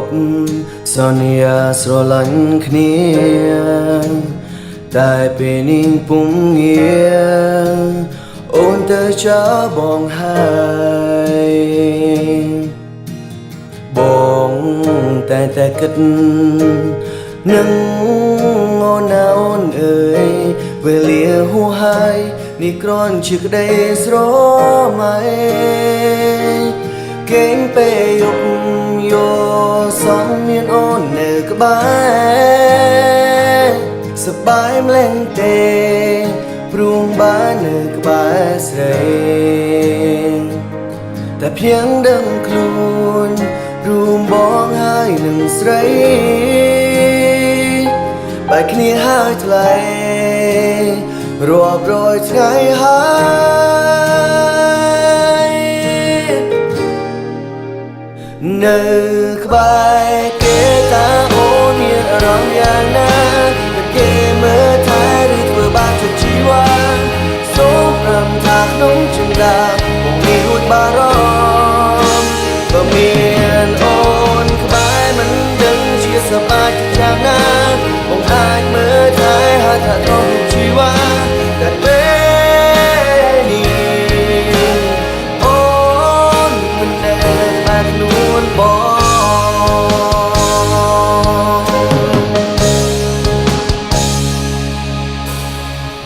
ប់សន្យាស្រឡាញ់គ្នាតែពេលនេះពុំងារអូនទៅចាបងហើយបងតែគិតនឹងអូនណាអូនអើយវេលាហួសហើយនេះគ្រាន់ជាក្តីស្រមៃកេងពេលយប់យោសងមានអូននៅក្បែរសប្បាយម្លេះទេព្រមបាននៅក្បែរស្រីតែเพียงដឹងខ្លួនរួមបងហើយនឹងស្រីបែកគ្នាហើយថ្លៃរាប់រយថ្ងៃហើយនៅក្បែរគេតាអូនមានអារម្មណ៍យ៉ាងណាតែគេមើលថែឬធ្វើបាបជាជីវ៉ាសូមប្រាំថាក្នុងចិន្តាបងនេះរួចបារម្ភបើមានអូនក្បែរមិនដឹងជាសប្បាយយ៉ាងណាបងអាចមើលថែហើយថាក្នុងជីវ៉ាតែពេលនេះអូនមិនដែលបាននួនបង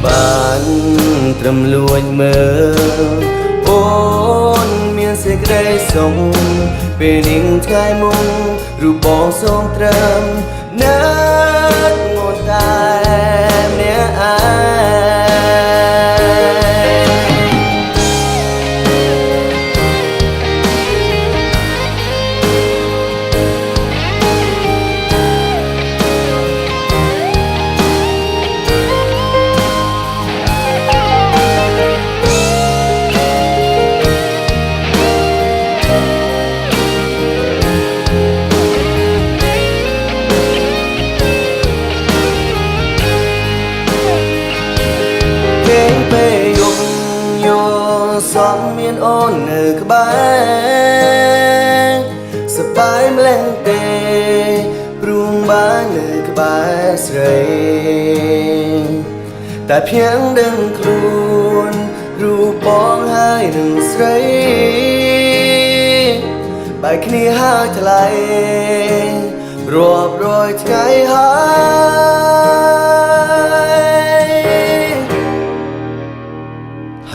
បានត្រឹមលួចមើលអូនមានសេចក្តីសុខពេលនេះថ្ងៃមុនរូបបងសូមត្រឹមនឹកងត់តែម្នាក់ឯសំមានអូននៅក្បែរសប្បាយម្លេះទេព្រមបាននៅក្បែរស្រីតែเพียงដឹងខ្លួនរូបបងហើយនឹងស្រីបែកគ្នាហើយថ្លៃរាប់រយថ្ងៃហើ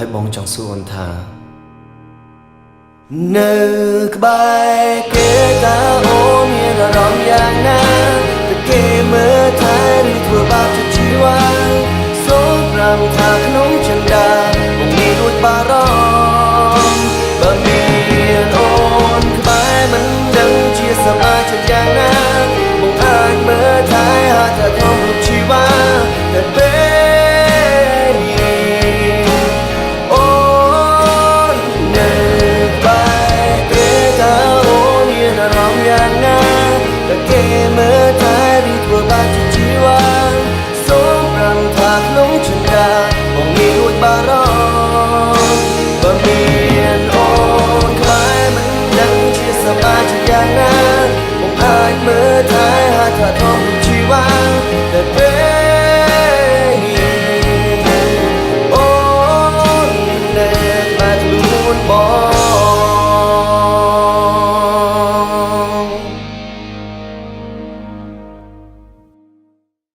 យបងចង់សួរអូនថានៅក្បែរគេតាអូនមានអារម្មណ៍យ៉ាងណាតែគេមើលថែឬធ្វើបាបជាជីវ៉ាសូមប្រាំថាក្នុងចិន្តាបងមានរួចបារម្ភបើមានអូនក្បែរមិនដឹងជាសប្បាយចិត្តយ៉ាងណាបងអាចមើល